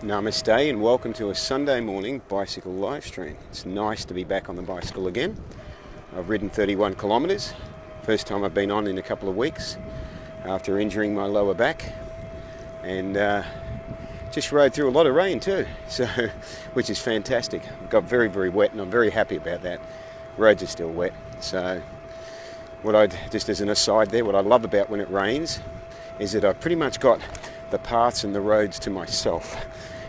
Namaste and welcome to a Sunday morning bicycle live stream. It's nice to be back on the bicycle again. I've ridden 31 kilometres, first time I've been on in a couple of weeks after injuring my lower back, and just rode through a lot of rain too, so which is fantastic. It got very wet and I'm very happy about that. Roads are still wet, so just as an aside there, what I love about when it rains is that I've pretty much got the paths and the roads to myself,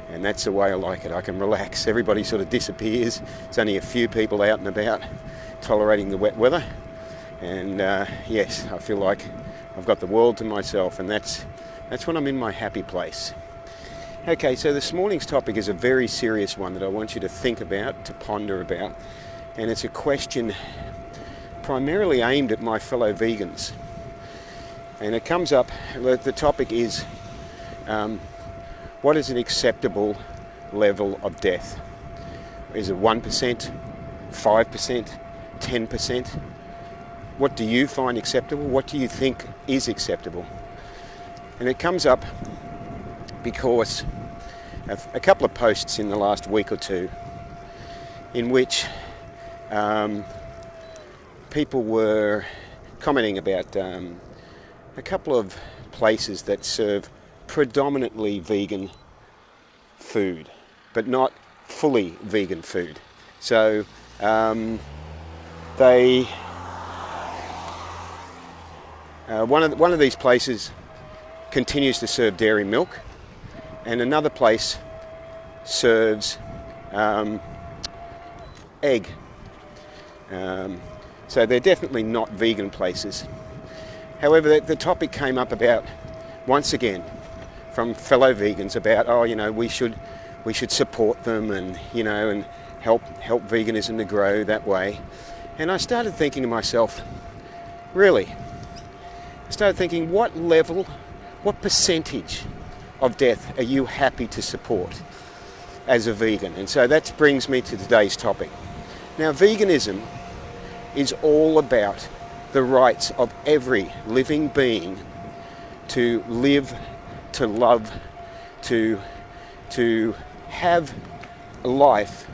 and that's the way I like it. I can relax. Everybody sort of disappears. It's only a few people out and about tolerating the wet weather, and yes, I feel like I've got the world to myself, and that's when I'm in my happy place. Okay, so this morning's topic is a very serious one that I want you to think about, to ponder about, and it's a question primarily aimed at my fellow vegans. And it comes up, the topic is, what is an acceptable level of death? Is it 1%, 5%, 10%? What do you find acceptable? What do you think is acceptable? And it comes up because of a couple of posts in the last week or two in which people were commenting about a couple of places that serve predominantly vegan food, but not fully vegan food. So one of these places continues to serve dairy milk, and another place serves egg. So they're definitely not vegan places. However, the topic came up about, once again, from fellow vegans about, we should support them and and help veganism to grow that way. And I started thinking to myself, what percentage of death are you happy to support as a vegan? And so that brings me to today's topic. Now, veganism is all about the rights of every living being to live, to love, to have a life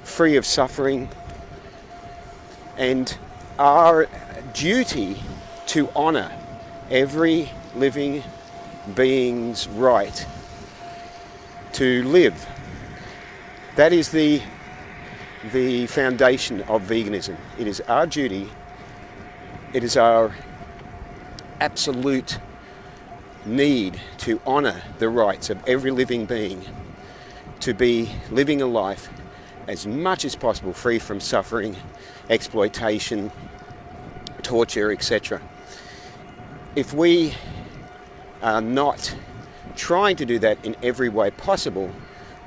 free of suffering, and our duty to honour every living being's right to live. That is the foundation of veganism. It is our duty, it is our absolute need to honour the rights of every living being to be living a life as much as possible free from suffering, exploitation, torture, etc. If we are not trying to do that in every way possible,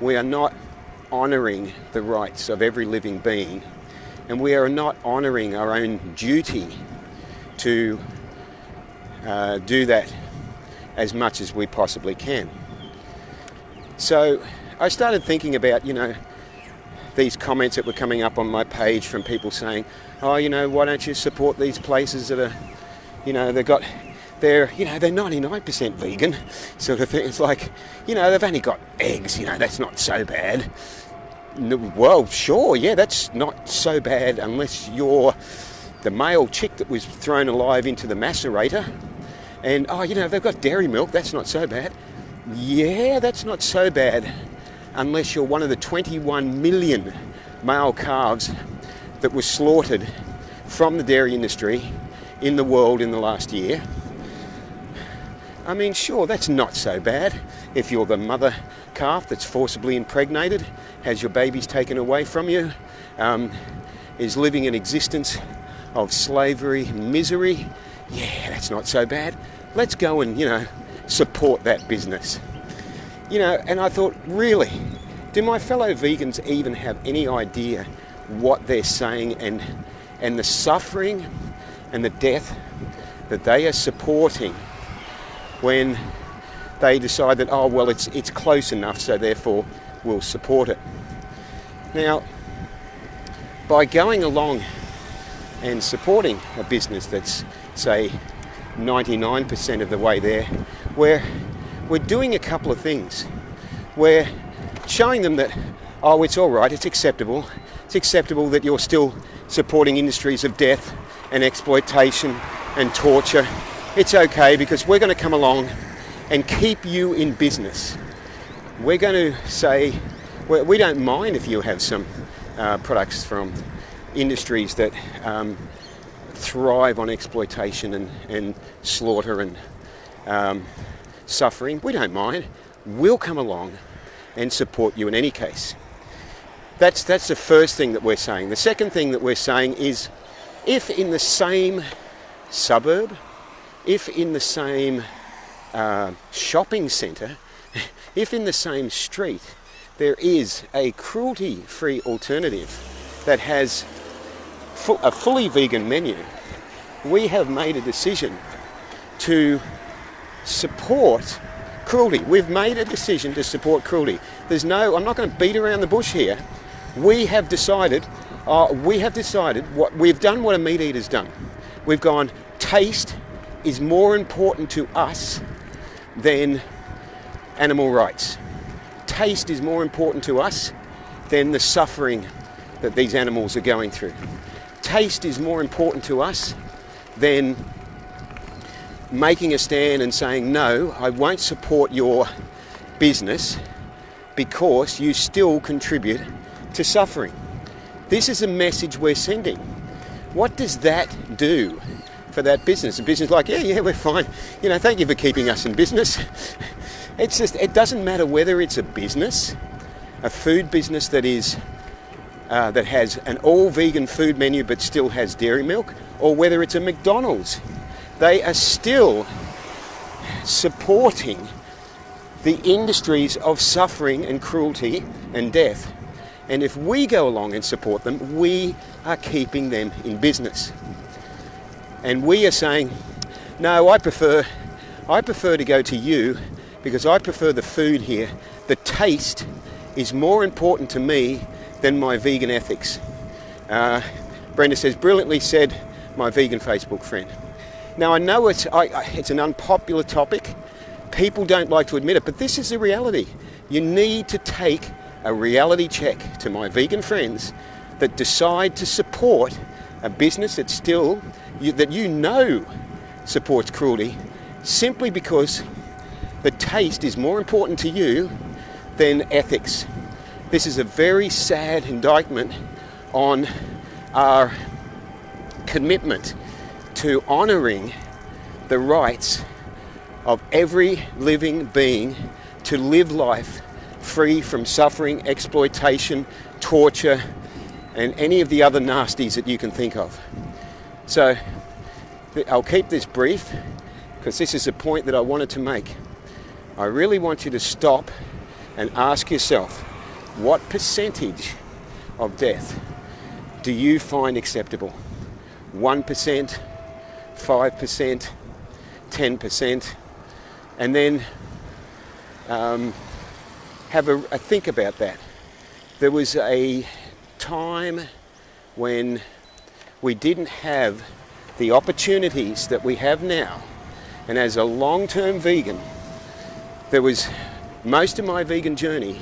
we are not honouring the rights of every living being, and we are not honouring our own duty to do that as much as we possibly can. So I started thinking about, these comments that were coming up on my page from people saying, why don't you support these places that are, they're 99% vegan, sort of thing. It's like, they've only got eggs, that's not so bad. Well, sure, yeah, that's not so bad unless you're the male chick that was thrown alive into the macerator. And, they've got dairy milk, that's not so bad. Yeah, that's not so bad unless you're one of the 21 million male calves that were slaughtered from the dairy industry in the world in the last year. I mean, sure, that's not so bad if you're the mother calf that's forcibly impregnated, has your babies taken away from you, is living an existence of slavery and misery. Yeah, that's not so bad. Let's go and, support that business. And I thought, really, do my fellow vegans even have any idea what they're saying and the suffering and the death that they are supporting when they decide that, it's close enough, so therefore we'll support it. Now, by going along and supporting a business that's, say, 99% of the way there, we're doing a couple of things. we're showing them that, oh, it's all right, it's acceptable. It's acceptable that you're still supporting industries of death and exploitation and torture. It's okay because we're going to come along and keep you in business. We're going to say, we don't mind if you have some products from industries that thrive on exploitation and slaughter and suffering. We don't mind. We'll come along and support you in any case. That's the first thing that we're saying. The second thing that we're saying is, if in the same suburb, if in the same shopping centre, if in the same street there is a cruelty-free alternative that has a fully vegan menu, we have made a decision to support cruelty. We've made a decision to support cruelty. I'm not going to beat around the bush here. We have decided what we've done, what a meat eater's done. We've gone, taste is more important to us than animal rights. Taste is more important to us than the suffering that these animals are going through. Taste is more important to us than making a stand and saying, no, I won't support your business because you still contribute to suffering. This is a message we're sending. What does that do for that business? A business like, yeah, we're fine. Thank you for keeping us in business. It's just, it doesn't matter whether it's a business, a food business that has an all-vegan food menu but still has dairy milk, or whether it's a McDonald's. They are still supporting the industries of suffering and cruelty and death. And if we go along and support them, we are keeping them in business. And we are saying, no, I prefer to go to you because I prefer the food here. The taste is more important to me than my vegan ethics. Brenda says, brilliantly said, my vegan Facebook friend. Now I know it's an unpopular topic. People don't like to admit it, but this is the reality. You need to take a reality check to my vegan friends that decide to support a business that supports cruelty simply because the taste is more important to you than ethics. This is a very sad indictment on our commitment to honouring the rights of every living being to live life free from suffering, exploitation, torture, and any of the other nasties that you can think of. So I'll keep this brief because this is a point that I wanted to make. I really want you to stop and ask yourself, what percentage of death do you find acceptable? 1%, 5%, 10%, and then have a think about that. There was a time when we didn't have the opportunities that we have now, and as a long-term vegan, there was most of my vegan journey,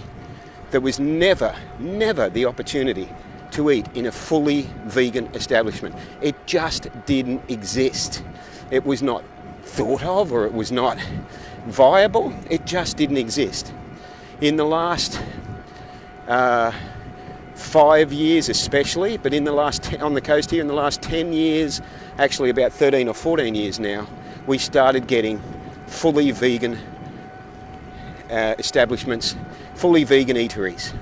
there was never the opportunity to eat in a fully vegan establishment. It just didn't exist. It was not thought of, or it was not viable. It just didn't exist. In the last 5 years especially, but in the last on the coast here, in the last 10 years, actually about 13 or 14 years now, we started getting fully vegan establishments, fully vegan eateries.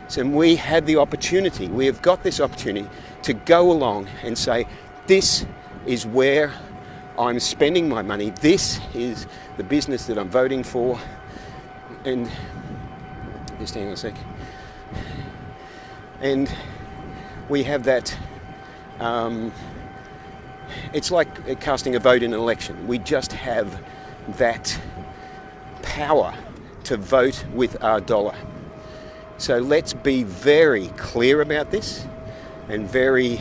So we had the opportunity, we have got this opportunity to go along and say, this is where I'm spending my money, this is the business that I'm voting for. And just hang on a sec. And we have that, it's like casting a vote in an election. We just have that power to vote with our dollar. So let's be very clear about this and very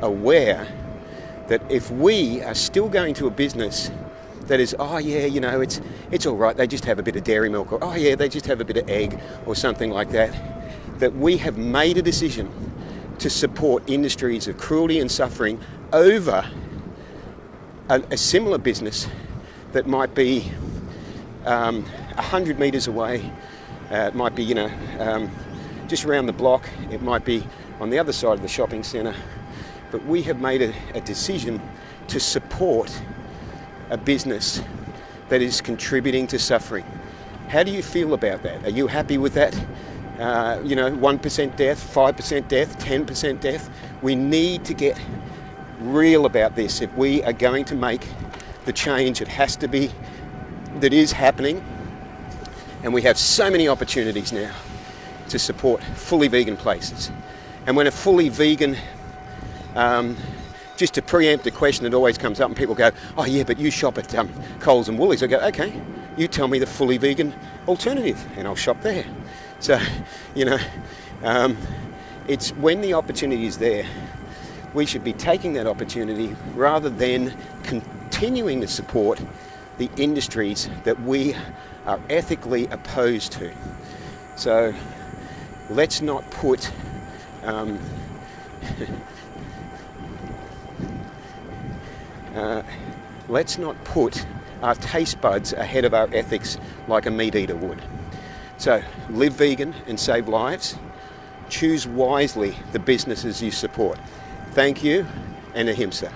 aware that if we are still going to a business that is, oh yeah, you know, it's all right, they just have a bit of dairy milk, or oh yeah, they just have a bit of egg, or something like that. That we have made a decision to support industries of cruelty and suffering over a similar business that might be 100 metres away. It might be, you know, just around the block. It might be on the other side of the shopping centre. But we have made a decision to support a business that is contributing to suffering. How do you feel about that? Are you happy with that? You know, 1% death, 5% death, 10% death. We need to get real about this. If we are going to make the change, it has to be that is happening. And we have so many opportunities now to support fully vegan places. And when a fully vegan, just to preempt a question that always comes up and people go, oh yeah, but you shop at Coles and Woolies. I go, okay, you tell me the fully vegan alternative and I'll shop there. So, you know, it's when the opportunity is there, we should be taking that opportunity rather than continuing to support the industries that we are ethically opposed to. So let's not put our taste buds ahead of our ethics like a meat eater would. So live vegan and save lives. Choose wisely the businesses you support. Thank you, and ahimsa.